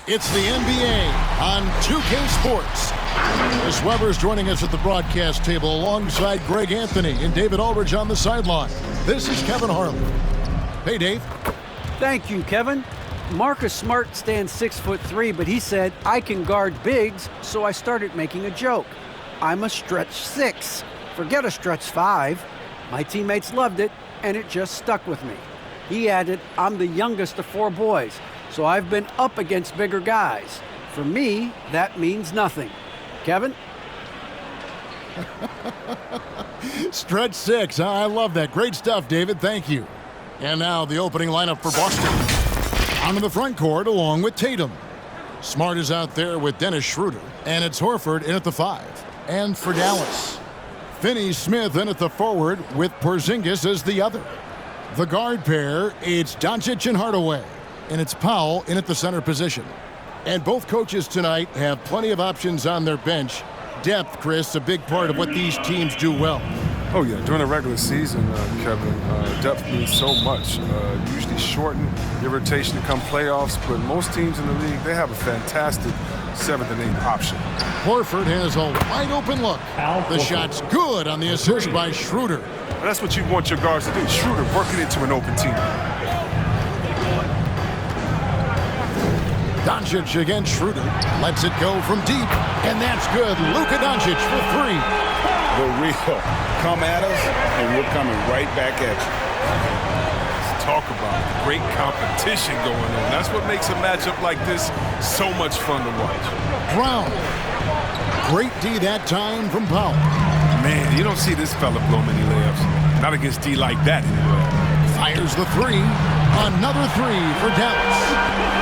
It's the NBA on 2K Sports. Chris Webber's joining us at the broadcast table alongside Greg Anthony and David Aldridge on the sideline. This is Kevin Harlan. Hey, Dave. Thank you, Kevin. Marcus Smart stands 6'3", but he said, I can guard bigs, so I started making a joke. I'm a stretch 6. Forget a stretch 5. My teammates loved it, and it just stuck with me. He added, I'm the youngest of 4 boys, so I've been up against bigger guys. For me, that means nothing. Kevin? Stretch 6. I love that. Great stuff, David. Thank you. And now the opening lineup for Boston. Onto the front court along with Tatum. Smart is out there with Dennis Schroeder. And it's Horford in at the 5. And for Dallas, Finney-Smith in at the forward with Porzingis as the other. The guard pair, it's Doncic and Hardaway. And it's Powell in at the center position. And both coaches tonight have plenty of options on their bench. Depth, Chris, a big part of what these teams do well. Oh, yeah. During the regular season, Kevin, depth means so much. Usually shorten your rotation to come playoffs, but most teams in the league, they have a fantastic 7th and 8th option. Horford has a wide-open look. The shot's good on the assist by Schroeder. Well, that's what you want your guards to do. Schroeder working into an open team. Doncic against Schroeder. Lets it go from deep. And that's good. Luka Doncic for 3. The real. Come at us, and we're coming right back at you. Let's talk about great competition going on. That's what makes a matchup like this so much fun to watch. Brown. Great D that time from Powell. Man, you don't see this fella blow many layups. Not against D like that anyway. Fires the 3. Another 3 for Dallas.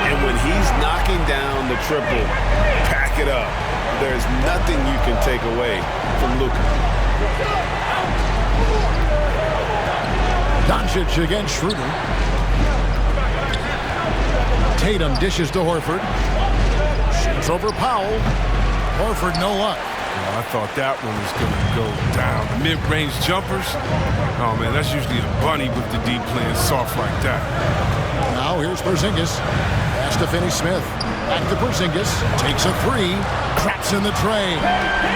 And when he's knocking down the triple, pack it up. There's nothing you can take away from Luka. Doncic against Schroeder. Tatum dishes to Horford. Shoots over Powell. Horford no luck. I thought that one was going to go down. The mid-range jumpers, oh man, that's usually a bunny with the D playing soft like that. Now here's Porzingis. Pass to Finney-Smith. Back to Porzingis. Takes a 3. Traps in the tray.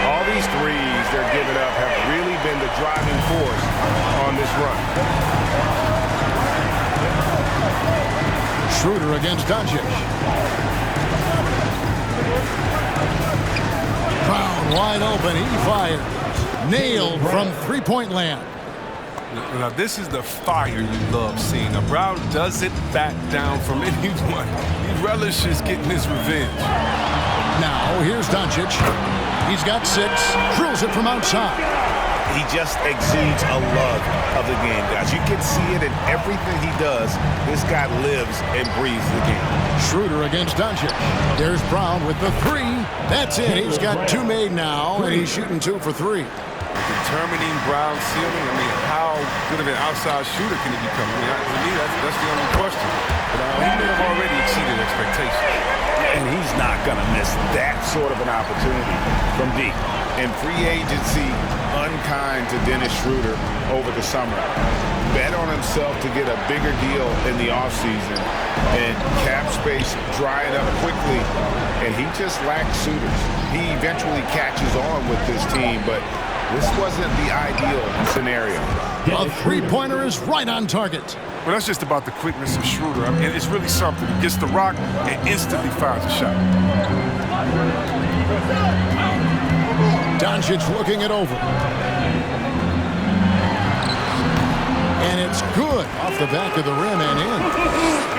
All these threes they're giving up have really been the driving force on this run. Schroeder against Doncic. Brown wide open. He fires. Nailed from three-point land. Now, this is the fire you love seeing. Now, Brown doesn't back down from anyone. He relishes getting his revenge. Now, here's Doncic. He's got 6. Drills it from outside. He just exudes a love of the game, guys. You can see it in everything he does. This guy lives and breathes the game. Schroeder against Doncic. There's Brown with the 3. That's it. He's got 2 made now, and he's shooting 2 for 3. Determining Brown's ceiling, I mean, how good of an outside shooter can he become? I mean, to me, that's the only question. But he may have already exceeded expectations. And he's not going to miss that sort of an opportunity from deep. And free agency, unkind to Dennis Schroeder over the summer. Bet on himself to get a bigger deal in the offseason. And cap space drying up quickly. And he just lacks suitors. He eventually catches on with this team, but this wasn't the ideal scenario. A three-pointer is right on target. Well, that's just about the quickness of Schroeder. I mean, it's really something. He gets the rock and instantly fires a shot. Doncic looking it over. And it's good off the back of the rim and in.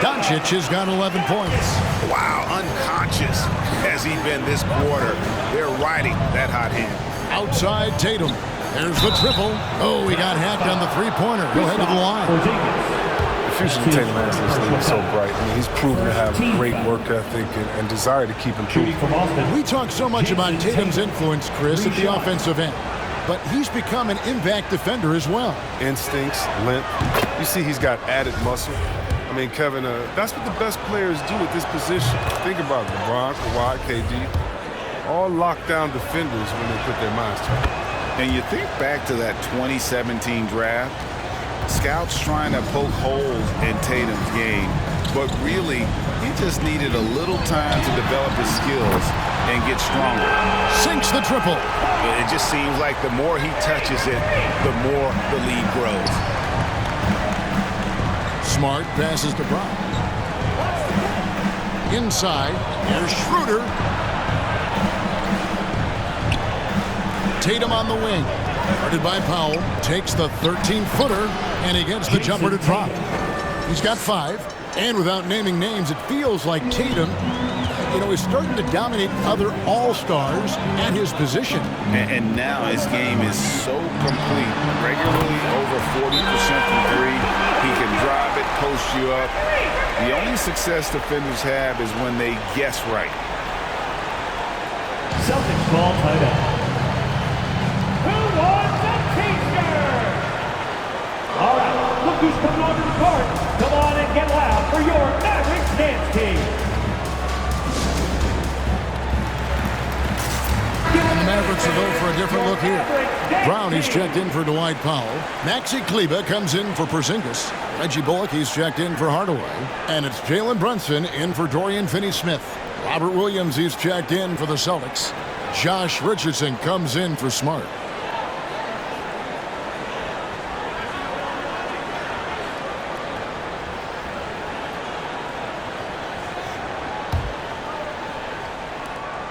Doncic has got 11 points. Wow, unconscious has he been this quarter. They're riding that hot hand. Outside Tatum. There's the triple. Oh, he got hacked on the three-pointer. He'll head to the line. The future of Tatum has this league so bright. I mean, he's proven to have a great work ethic and desire to keep improving. We talk so much about Tatum's influence, Chris, at the offensive end. But he's become an impact defender as well. Instincts, length. You see he's got added muscle. I mean, Kevin, that's what the best players do at this position. Think about LeBron, Kawhi, KD. All lockdown defenders when they put their minds to it. And you think back to that 2017 draft, scouts trying to poke holes in Tatum's game but really, he just needed a little time to develop his skills and get stronger. Sinks the triple. It just seems like the more he touches it, the more the lead grows. Smart passes to Brown. Inside, here's Schroeder. Tatum on the wing. Guarded by Powell. Takes the 13-footer, and he gets the jumper to drop. He's got 5. And without naming names, it feels like Tatum, is starting to dominate other all-stars at his position. And now his game is so complete. Regularly over 40% from 3. He can drive it, post you up. The only success defenders have is when they guess right. Celtics ball tied up. Who wants a t-shirt? All right, look who's coming onto the court. Come on and get loud for your Mavericks dance team. And the Mavericks will go for a different look here. Brown, he's checked in for Dwight Powell. Maxi Kleber comes in for Porzingis. Reggie Bullock, he's checked in for Hardaway. And it's Jalen Brunson in for Dorian Finney-Smith. Robert Williams, he's checked in for the Celtics. Josh Richardson comes in for Smart.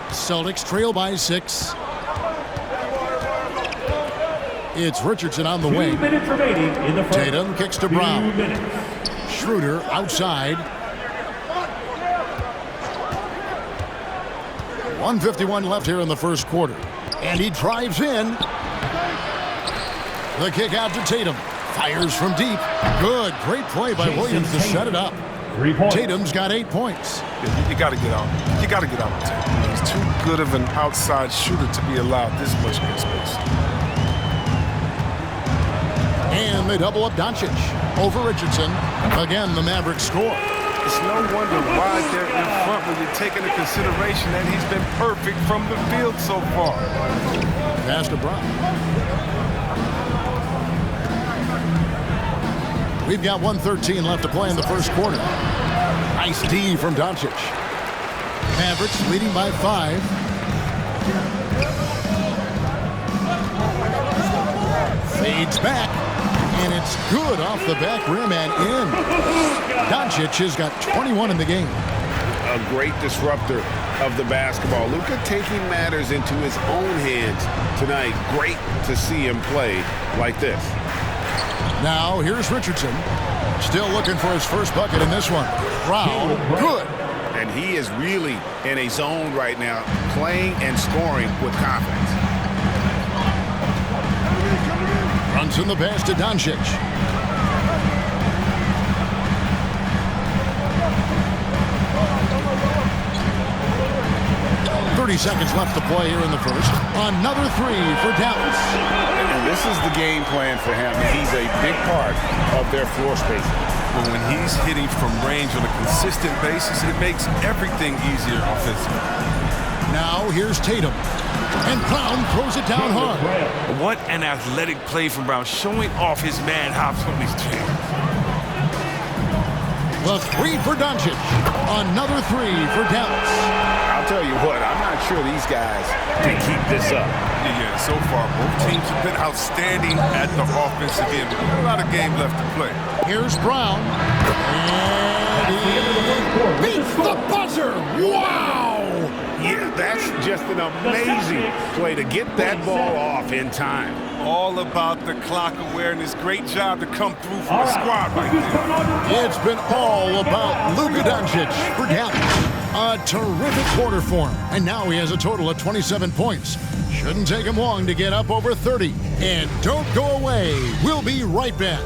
Celtics trail by 6. It's Richardson on the wing. 2 minutes remaining in the first. Tatum kicks to Brown. 2 minutes. Schroeder outside. 1:51 left here in the first quarter. And he drives in. The kick out to Tatum. Fires from deep. Good. Great play by Williams to set it up. 3 points. Tatum's got 8 points. You got to get out. You got to get out of Tatum. He's too good of an outside shooter to be allowed this much good space. And they double up Doncic over Richardson. Again, the Mavericks score. It's no wonder why they're in front when you're taking into consideration that he's been perfect from the field so far. Pass to Brown. We've got 1:13 left to play in the first quarter. Nice D from Doncic. Mavericks leading by 5. Fades back. And it's good off the back rim and in. Doncic has got 21 in the game. A great disruptor of the basketball. Luka taking matters into his own hands tonight. Great to see him play like this. Now here's Richardson. Still looking for his first bucket in this one. Brown, good. And he is really in a zone right now, playing and scoring with confidence. Runs in the pass to Doncic. 30 seconds left to play here in the first. Another 3 for Dallas. And this is the game plan for him. He's a big part of their floor spacing. But when he's hitting from range on a consistent basis, it makes everything easier offensively. Now here's Tatum. And Brown throws it down hard. What an athletic play from Brown, showing off his man hops on these chairs. The 3 for Doncic. Another 3 for Dallas. I'll tell you what, I'm not sure these guys can keep this up. Yeah, so far both teams have been outstanding at the offensive end. We've got a lot of game left to play. Here's Brown. And he beats the buzzer. Wow! Yeah, that's just an amazing play to get that ball off in time. All about the clock awareness. Great job to come through from the squad right there. It's been all about Luka Doncic for Dallas. A terrific quarter for him. And now he has a total of 27 points. Shouldn't take him long to get up over 30. And don't go away. We'll be right back.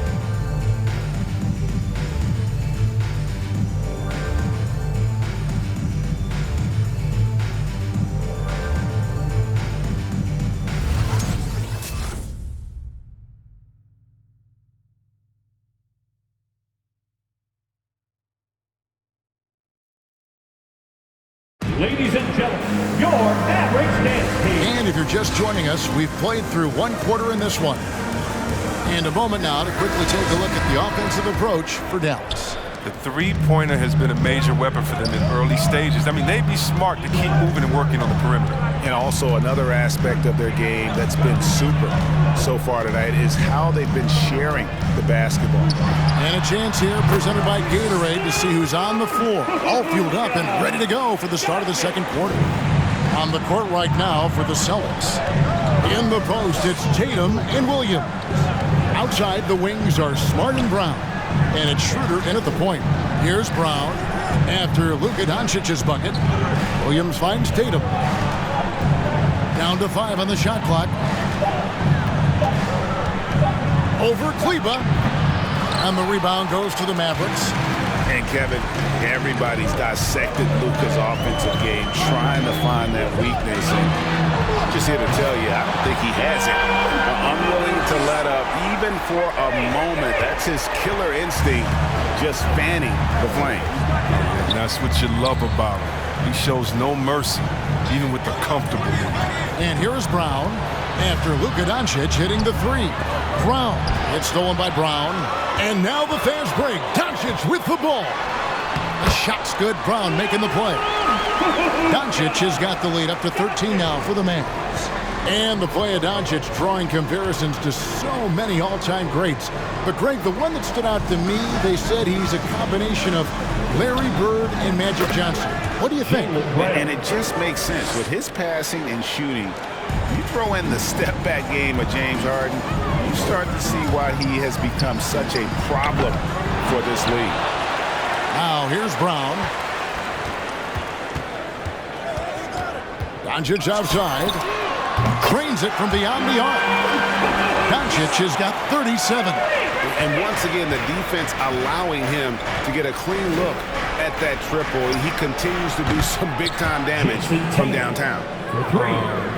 Ladies and gentlemen, your Mavericks dance team. And if you're just joining us, we've played through one quarter in this one. And a moment now to quickly take a look at the offensive approach for Dallas. The three-pointer has been a major weapon for them in early stages. I mean, they'd be smart to keep moving and working on the perimeter. And also another aspect of their game that's been super so far tonight is how they've been sharing the basketball. And a chance here presented by Gatorade to see who's on the floor. All fueled up and ready to go for the start of the second quarter. On the court right now for the Celtics. In the post, it's Tatum and Williams. Outside, the wings are Smart and Brown. And it's Schroeder in at the point. Here's Brown. After Luka Doncic's bucket, Williams finds Tatum. Down to 5 on the shot clock. Over Kleba. And the rebound goes to the Mavericks. And Kevin, everybody's dissected Luka's offensive game, trying to find that weakness. And I'm just here to tell you, I don't think he has it. But unwilling to let up, even for a moment. That's his killer instinct, just fanning the flame. And that's what you love about him. He shows no mercy, even with the comfortable move. And here is Brown after Luka Doncic hitting the three. Brown, it's stolen by Brown. And now the fast break. Doncic with the ball. The shot's good. Brown making the play. Doncic has got the lead up to 13 now for the Mavs. And the play of Doncic drawing comparisons to so many all-time greats. But, Greg, the one that stood out to me, they said he's a combination of Larry Bird and Magic Johnson. What do you think? And it just makes sense. With his passing and shooting, you throw in the step-back game of James Harden, you start to see why he has become such a problem for this league. Now, here's Brown. Doncic outside. Drains it from beyond the arc. Doncic has got 37. And once again, the defense allowing him to get a clean look at that triple. He continues to do some big-time damage from downtown.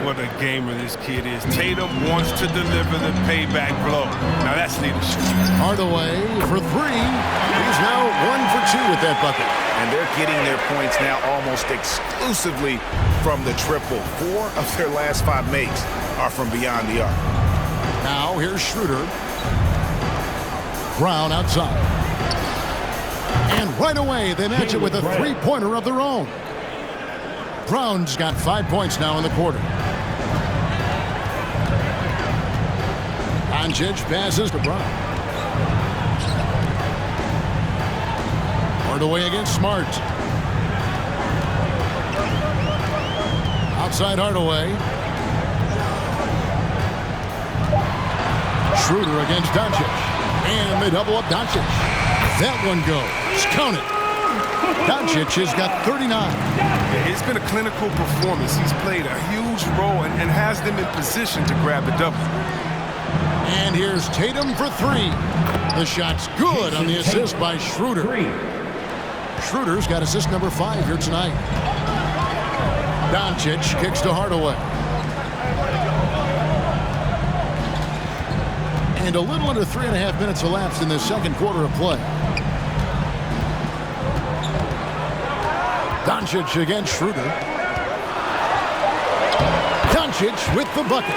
What a gamer this kid is. Tatum wants to deliver the payback blow. Now that's leadership. Hardaway for three. He's now 1 for 2 with that bucket. And they're getting their points now almost exclusively from the triple. 4 of their last 5 makes are from beyond the arc. Now here's Schroeder. Brown outside. And right away they match it with a three-pointer of their own. Brown's got 5 points now in the quarter. Doncic passes to Brown. Hardaway against Smart. Outside Hardaway. Schroeder against Doncic. And they double up Doncic. That one goes. Count it. Doncic has got 39. It's been a clinical performance. He's played a huge role and has them in position to grab the double. And here's Tatum for three. The shot's good on the assist by Schroeder. Schroeder's got assist number 5 here tonight. Doncic kicks to Hardaway. And a little under 3.5 minutes elapsed in the second quarter of play. Doncic against Schroeder. Doncic with the bucket.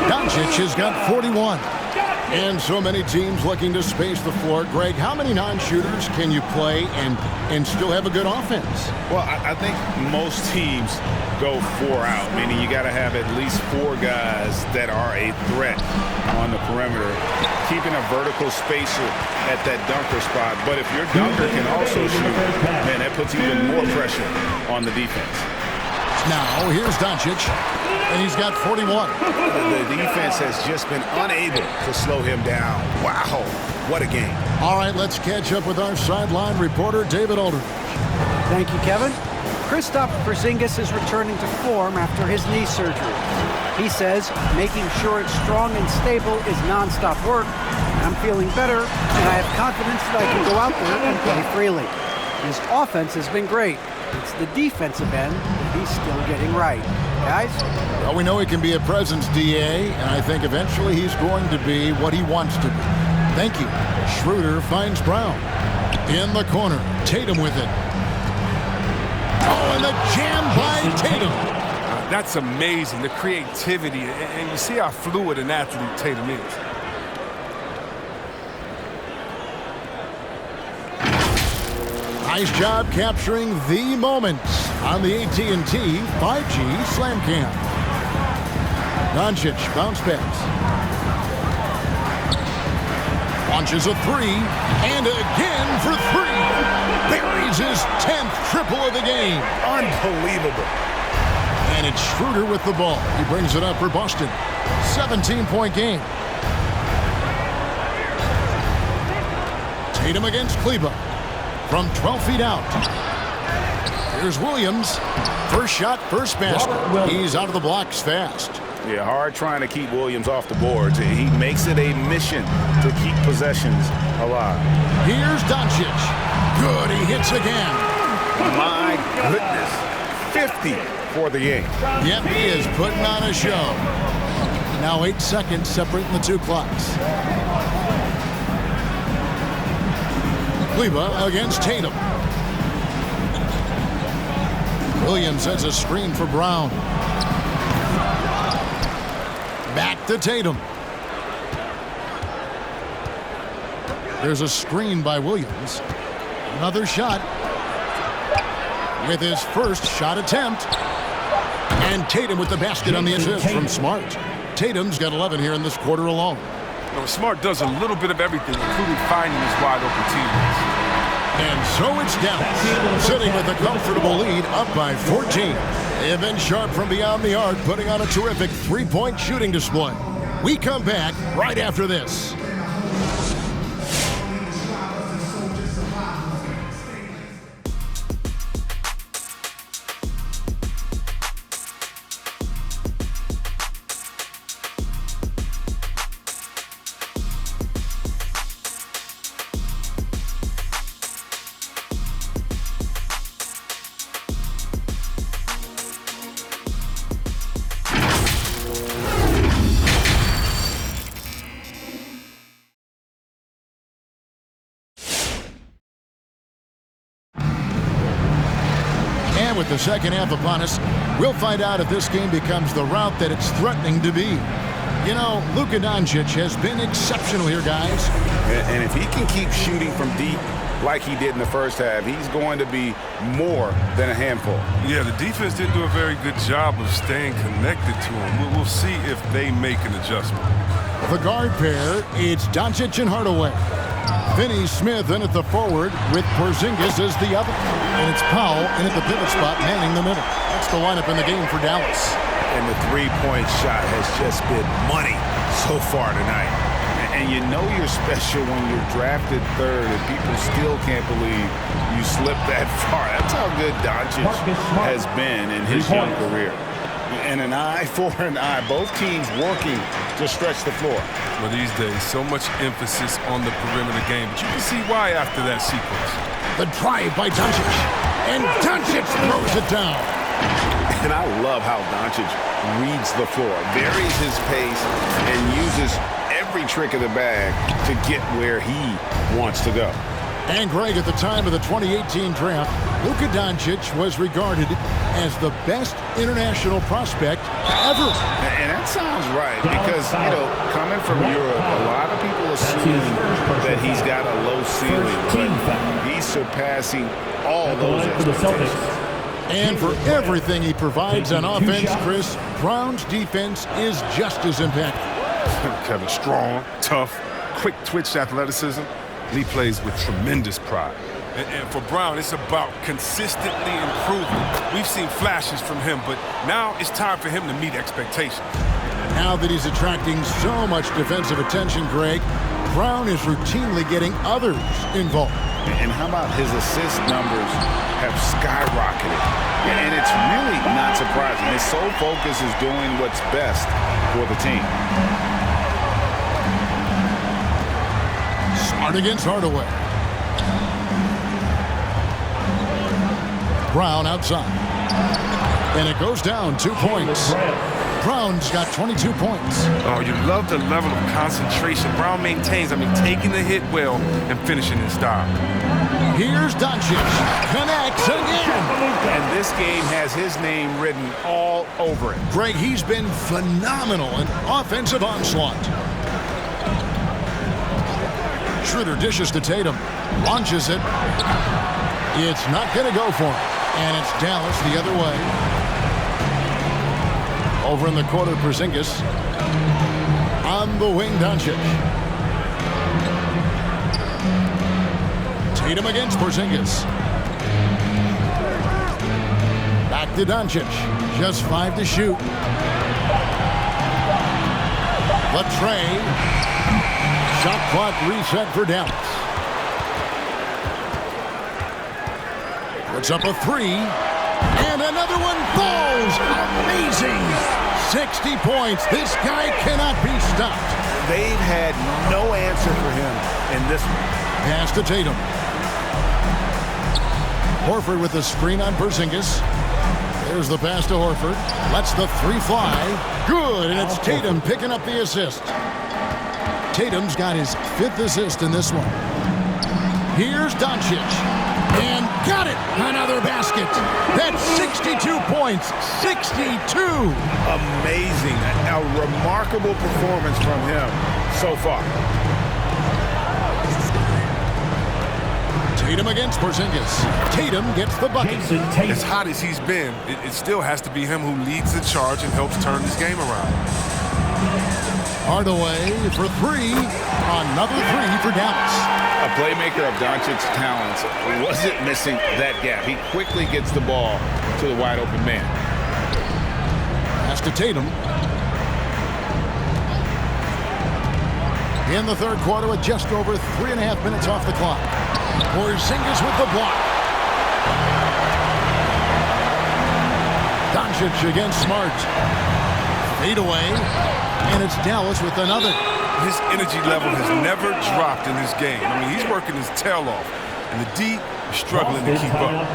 Doncic has got 41. And so many teams looking to space the floor. Greg, how many non-shooters can you play and still have a good offense? Well, I think most teams go 4 out, meaning you got to have at least 4 guys that are a threat on the perimeter, keeping a vertical spacer at that dunker spot. But if your dunker can also shoot, man, that puts even more pressure on the defense. Now, here's Doncic, and he's got 41. The defense has just been unable to slow him down. Wow, what a game. All right, let's catch up with our sideline reporter, David Aldridge. Thank you, Kevin. Kristaps Porzingis is returning to form after his knee surgery. He says making sure it's strong and stable is nonstop work. I'm feeling better, and I have confidence that I can go out there and play freely. His offense has been great. It's the defensive end that he's still getting right. Guys? Well, we know he can be a presence, DA, and I think eventually he's going to be what he wants to be. Thank you. Schroeder finds Brown. In the corner, Tatum with it. Oh, and the jam by Tatum. That's amazing, the creativity, and you see how fluid an athlete Tatum is. Nice job capturing the moments on the AT&T 5G Slam Cam. Doncic bounce pass. Launches a three, and again for three. Buries his 10th triple of the game. Unbelievable. And it's Schroeder with the ball. He brings it up for Boston. 17-point game. Tatum against Kleber. From 12 feet out. Here's Williams. First shot, first basket. He's out of the blocks fast. Yeah, hard trying to keep Williams off the boards. He makes it a mission to keep possessions alive. Here's Doncic. Good, he hits again. My goodness. 50 for the game. Yep, he is putting on a show. Now 8 seconds separating the two clocks. Kleber against Tatum. Williams sets a screen for Brown. Back to Tatum. There's a screen by Williams. Another shot. With his first shot attempt. And Tatum with the basket on the assist from Smart. Tatum's got 11 here in this quarter alone. Smart does a little bit of everything, including finding his wide open teammates. And so it's Dallas, sitting with a comfortable lead, up by 14. They have been sharp from beyond the arc, putting on a terrific three-point shooting display. We come back right after this. With the second half upon us, we'll find out if this game becomes the route that it's threatening to be. You know, Luka Doncic has been exceptional here, guys. And if he can keep shooting from deep like he did in the first half, he's going to be more than a handful. Yeah, the defense didn't do a very good job of staying connected to him. We'll see if they make an adjustment. The guard pair, it's Doncic and Hardaway. Finney-Smith in at the forward with Porzingis as the other. And it's Powell in at the pivot spot, manning the middle. That's the lineup in the game for Dallas. And the three-point shot has just been money so far tonight. And you know you're special when you're drafted third and people still can't believe you slipped that far. That's how good Doncic has been in his young career. And an eye for an eye. Both teams working to stretch the floor. Well, these days, so much emphasis on the perimeter game, but you can see why after that sequence. The drive by Doncic. And Doncic throws it down. And I love how Doncic reads the floor, varies his pace, and uses every trick of the bag to get where he wants to go. And Greg, at the time of the 2018 draft, Luka Doncic was regarded as the best international prospect ever. And that sounds right because, you know, coming from Europe, a lot of people assume that he's got a low ceiling, but he's surpassing all those expectations. And for everything he provides on offense, Chris, Brown's defense is just as impactful. Kevin, strong, tough, quick twitch athleticism. He plays with tremendous pride. And for Brown, it's about consistently improving. We've seen flashes from him, but now it's time for him to meet expectations. Now that he's attracting so much defensive attention, Greg, Brown is routinely getting others involved. And how about his assist numbers have skyrocketed? And it's really not surprising. His sole focus is doing what's best for the team. Smart against Hardaway. Brown outside. And it goes down 2 points. Brown's got 22 points. Oh, you love the level of concentration Brown maintains. I mean, taking the hit well and finishing in style. Here's Doncic. Connects again. And this game has his name written all over it. Greg, he's been phenomenal in offensive onslaught. Schroeder dishes to Tatum. Launches it. It's not going to go for him. And it's Dallas the other way. Over in the corner, Porzingis. On the wing, Doncic. Tatum against Porzingis. Back to Doncic. Just 5 to shoot. The tray. Shot clock reset for Dallas. Puts up a 3. And another one falls. Amazing. 60 points. This guy cannot be stopped. They've had no answer for him in this one. Pass to Tatum. Horford with the screen on Porzingis. There's the pass to Horford. Lets the 3 fly. Good, and it's Tatum picking up the assist. Tatum's got his 5th assist in this one. Here's Doncic. And got it! Another basket. That's 62 points. 62! Amazing. A remarkable performance from him so far. Tatum against Porzingis. Tatum gets the bucket. As hot as he's been, it still has to be him who leads the charge and helps turn this game around. Hardaway for 3. Another 3 for Dallas. A playmaker of Doncic's talents wasn't missing that gap. He quickly gets the ball to the wide open man. Pass to Tatum. In the third quarter with just over 3.5 minutes off the clock. Porzingis with the block. Doncic against Smart. Fade away. And it's Dallas with another. His energy level has never dropped in this game. I mean, he's working his tail off. And the D is struggling to keep up.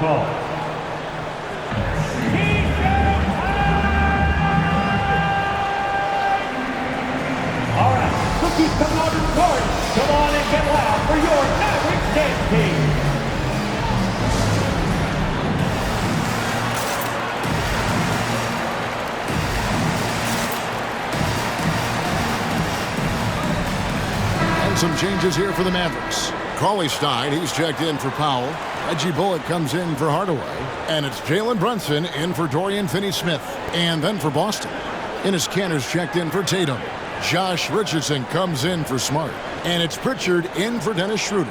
All right, cookies coming out of the court. Come on and get loud for your Mavericks dance team. Some changes here for the Mavericks. Cauley-Stein, he's checked in for Powell. Reggie Bullock comes in for Hardaway. And it's Jalen Brunson in for Dorian Finney-Smith. And then for Boston, Enes Kanter's checked in for Tatum. Josh Richardson comes in for Smart. And it's Pritchard in for Dennis Schroeder.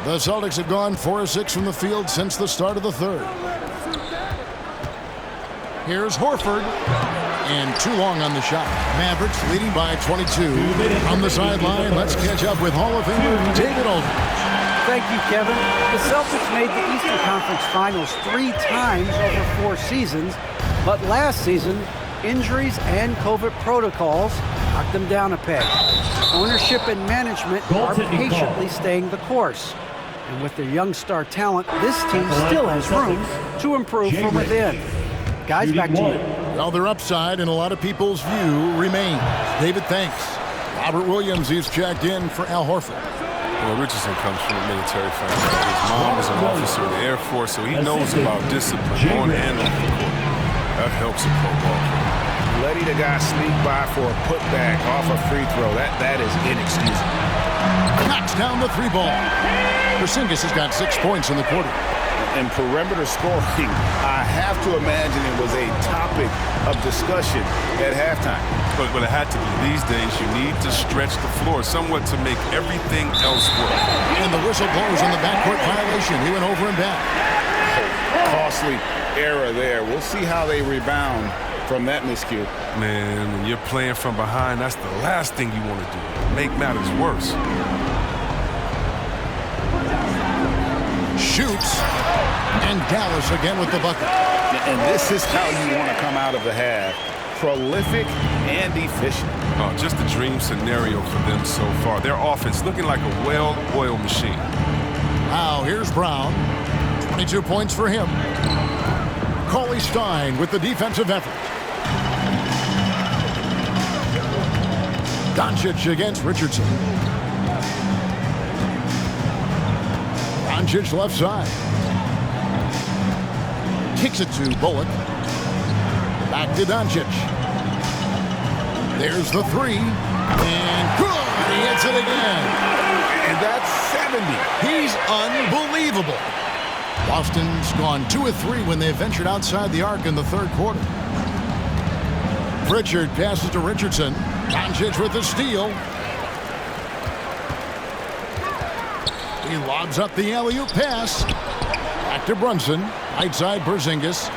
The Celtics have gone 4 of 6 from the field since the start of the third. Here's Horford. And too long on the shot. Mavericks leading by 22. On the sideline, let's catch up with Hall of Famer David Aldridge. Thank you, Kevin. The Celtics made the Eastern Conference Finals 3 times over 4 seasons, but last season, injuries and COVID protocols knocked them down a peg. Ownership and management are patiently staying the course. And with their young star talent, this team still has room to improve from within. Guys, back to you. Well, their upside in a lot of people's view remains. David, thanks. Robert Williams is checked in for Al Horford. Well, Richardson comes from a military family. His mom is an officer in the Air Force, so he knows about discipline on and off the court. That helps a pro ball player. Letting the guy sneak by for a putback off a free throw, that is inexcusable. Knocks down the 3 ball. Porzingis has got 6 points in the quarter. And perimeter scoring, I have to imagine it was a topic of discussion at halftime. But it had to be. These days, you need to stretch the floor somewhat to make everything else work. And the whistle blows on the backcourt violation. He went over and back. Costly error there. We'll see how they rebound from that miscue. Man, when you're playing from behind, that's the last thing you want to do. Make matters worse. Shoots. And Dallas again with the bucket. And this is how you want to come out of the half. Prolific and efficient. Oh, just a dream scenario for them so far. Their offense looking like a well-oiled machine. Now here's Brown. 22 points for him. Cauley-Stein with the defensive effort. Doncic against Richardson. Doncic left side. Kicks it to Bullock. Back to Doncic. There's the three. And good. He hits it again. And that's 70. He's unbelievable. Boston's gone 2 of 3 when they ventured outside the arc in the third quarter. Pritchard passes to Richardson. Doncic with the steal. He lobs up the alley-oop pass. Back to Brunson. Right side Porzingis.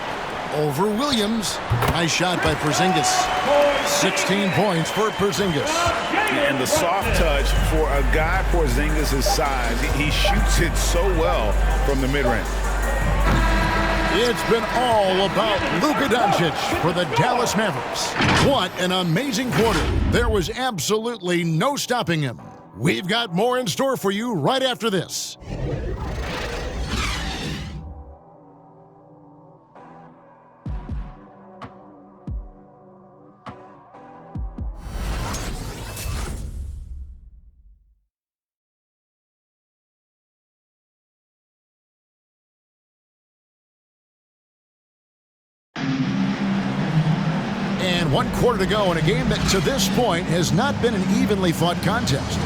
Over Williams. Nice shot by Porzingis. 16 points for Porzingis. And the soft touch for a guy Porzingis' size. He shoots it so well from the mid-range. It's been all about Luka Doncic for the Dallas Mavericks. What an amazing quarter. There was absolutely no stopping him. We've got more in store for you right after this. And 1 quarter to go in a game that to this point has not been an evenly fought contest.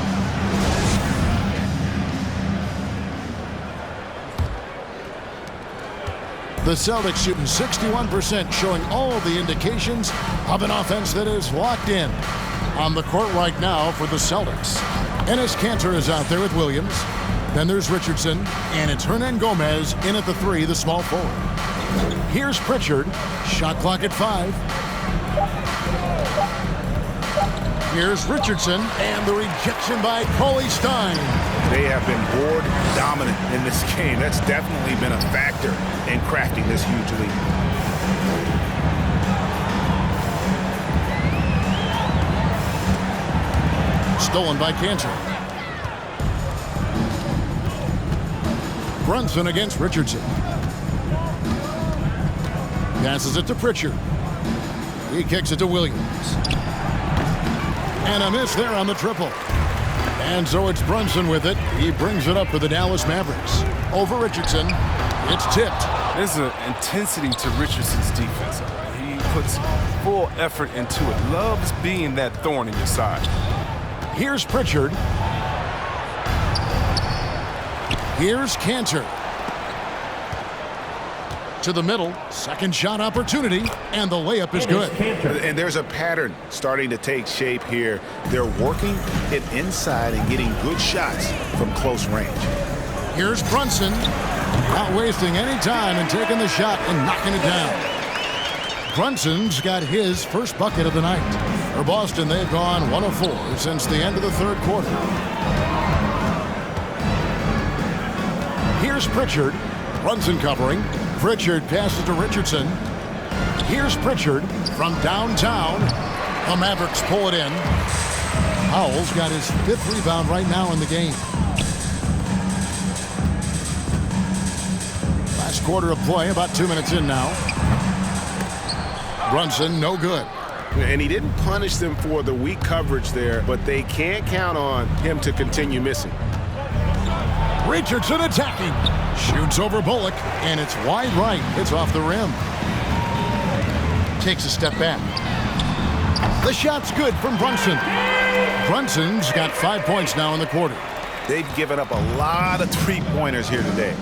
The Celtics shooting 61%, showing all the indications of an offense that is locked in. On the court right now for the Celtics, Enes Kanter is out there with Williams. Then there's Richardson, and it's Hernangomez in at the 3, the small forward. Here's Pritchard, shot clock at 5. Here's Richardson, and the rejection by Cauley-Stein. They have been board dominant in this game. That's definitely been a factor in crafting this huge lead. Stolen by Kanter. Brunson against Richardson. Passes it to Pritchard. He kicks it to Williams. And a miss there on the triple. And so it's Brunson with it. He brings it up for the Dallas Mavericks. Over Richardson. It's tipped. There's an intensity to Richardson's defense. He puts full effort into it. Loves being that thorn in your side. Here's Pritchard. Here's Kanter. To the middle. Second shot opportunity. And the layup is good. And there's a pattern starting to take shape here. They're working it inside and getting good shots from close range. Here's Brunson. Not wasting any time and taking the shot and knocking it down. Brunson's got his first bucket of the night. For Boston, they've gone 1 of 4 since the end of the third quarter. Here's Pritchard. Brunson covering. Pritchard passes to Richardson. Here's Pritchard from downtown. The Mavericks pull it in. Powell's got his 5th rebound right now in the game. Last quarter of play, about 2 minutes in now. Brunson, no good. And he didn't punish them for the weak coverage there, but they can't count on him to continue missing. Richardson attacking. Shoots over Bullock, and it's wide right. It's off the rim. Takes a step back. The shot's good from Brunson. Brunson's got 5 points now in the quarter. They've given up a lot of three-pointers here today.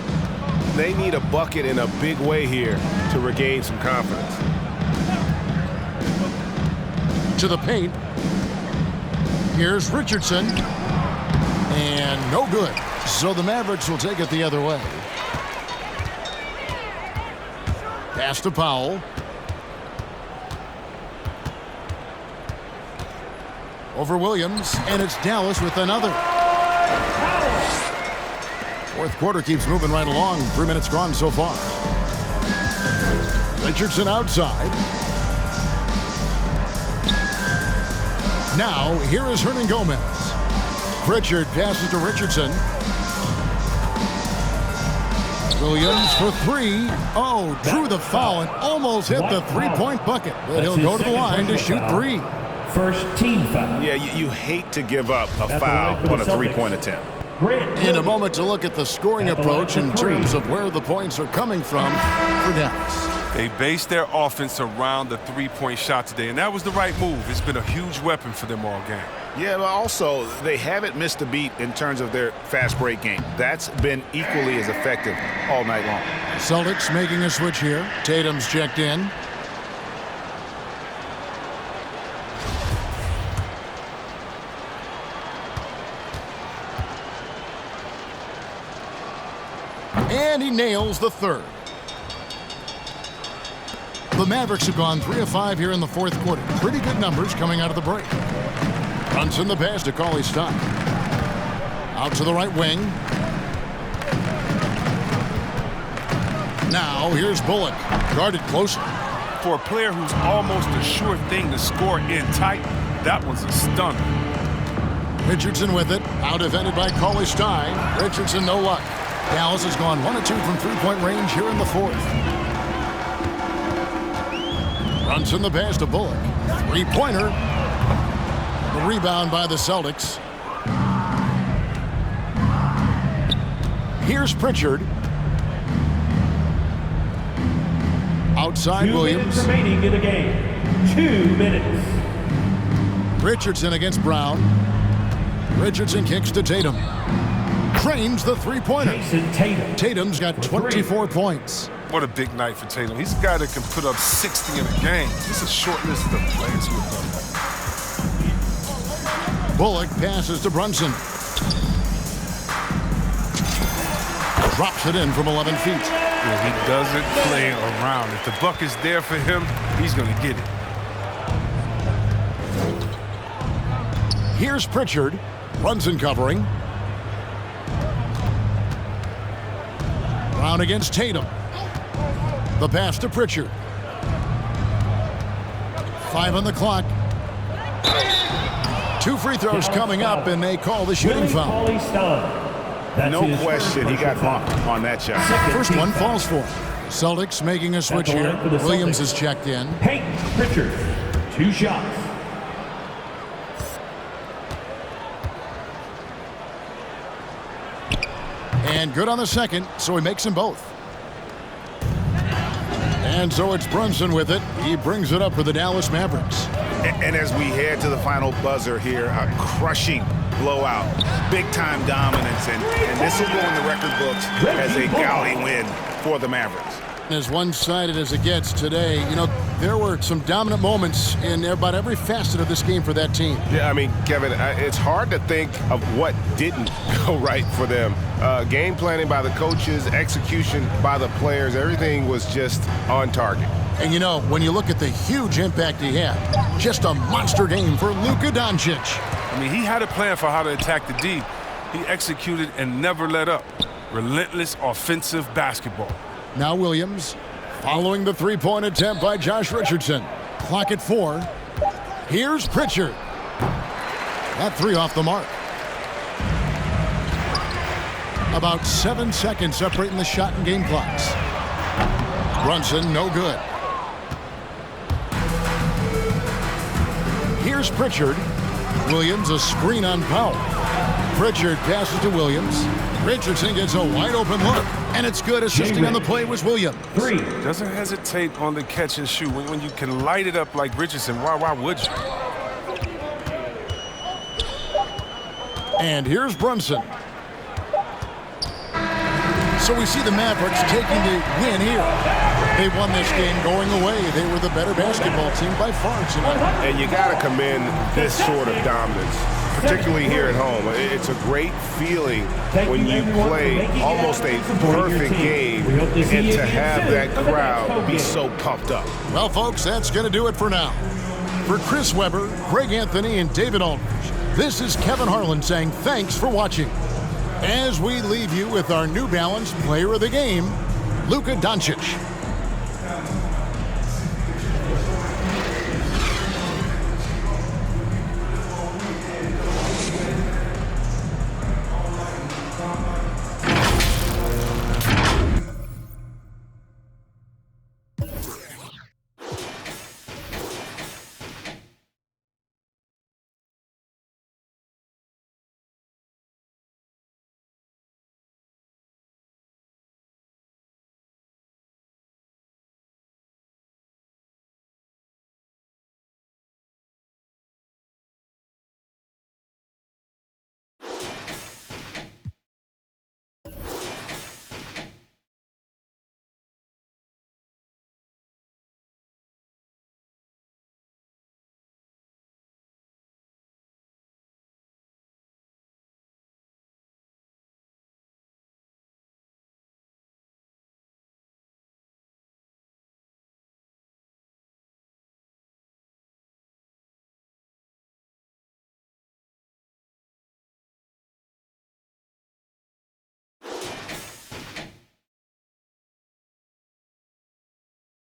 They need a bucket in a big way here to regain some confidence. To the paint. Here's Richardson. And no good. So the Mavericks will take it the other way. Pass to Powell. Over Williams, and it's Dallas with another. Fourth quarter keeps moving right along. 3 minutes gone so far. Richardson outside. Now, here is Hernangomez. Pritchard passes to Richardson. Williams for 3. Oh, drew the foul and almost hit the three-point bucket. But he'll go to the line to shoot 3. First team foul. Yeah, you hate to give up a foul on a three-point attempt. In a moment to look at the scoring approach in terms of where the points are coming from for Dallas. They based their offense around the three-point shot today, and that was the right move. It's been a huge weapon for them all game. Yeah, but also they haven't missed a beat in terms of their fast break game. That's been equally as effective all night long. Celtics making a switch here. Tatum's checked in. And he nails the third. The Mavericks have gone 3 of 5 here in the fourth quarter. Pretty good numbers coming out of the break. Brunson the pass to Cauley-Stein. Out to the right wing. Now here's Bullock. Guarded closer. For a player who's almost a sure thing to score in tight, that one's a stunner. Richardson with it. Out defended by Cauley-Stein. Richardson no luck. Dallas has gone 1 of 2 from three-point range here in the fourth. Brunson the pass to Bullock. Three-pointer. The rebound by the Celtics. Here's Pritchard. Outside 2 Williams. minutes remaining in the game. 2 minutes. Richardson against Brown. Richardson kicks to Tatum. Cranes the three-pointer. Jason Tatum. Tatum's got 24 points. What a big night for Tatum. He's a guy that can put up 60 in a game. This is a short list of players who have done that. Bullock passes to Brunson. Drops it in from 11 feet. Yeah, he doesn't play around. If the buck is there for him, he's going to get it. Here's Pritchard. Brunson covering. Brown against Tatum. The pass to Pritchard. 5 on the clock. 2 free throws coming up, and they call the shooting foul. No question, he got bumped on that shot. First one falls for him. Celtics making a switch here. Williams is checked in. Peyton Pritchard, 2 shots. And good on the second, so he makes them both. And so it's Brunson with it. He brings it up for the Dallas Mavericks. And as we head to the final buzzer here, a crushing blowout, big-time dominance, and this will go in the record books as a gaudy win for the Mavericks. As one-sided as it gets today, you know, there were some dominant moments in about every facet of this game for that team. Yeah, I mean, Kevin, it's hard to think of what didn't go right for them. Game planning by the coaches, execution by the players, everything was just on target. And, you know, when you look at the huge impact he had, just a monster game for Luka Doncic. I mean, he had a plan for how to attack the D. He executed and never let up. Relentless offensive basketball. Now Williams, following the three-point attempt by Josh Richardson. Clock at 4. Here's Pritchard. That 3 off the mark. About 7 seconds separating the shot and game clocks. Brunson, no good. Here's Pritchard. Williams, a screen on Powell. Pritchard passes to Williams. Richardson gets a wide-open look, and it's good. Assisting on the play was Williams. 3. Doesn't hesitate on the catch and shoot. When you can light it up like Richardson, why would you? And here's Brunson. So we see the Mavericks taking the win here. They won this game going away. They were the better basketball team by far tonight. And you got to commend this sort of dominance, particularly here at home. It's a great feeling when you play almost a perfect game and to have that crowd be so pumped up. Well, folks, that's going to do it for now. For Chris Webber, Greg Anthony, and David Aldridge, this is Kevin Harlan saying thanks for watching. As we leave you with our New Balance Player of the Game, Luka Doncic.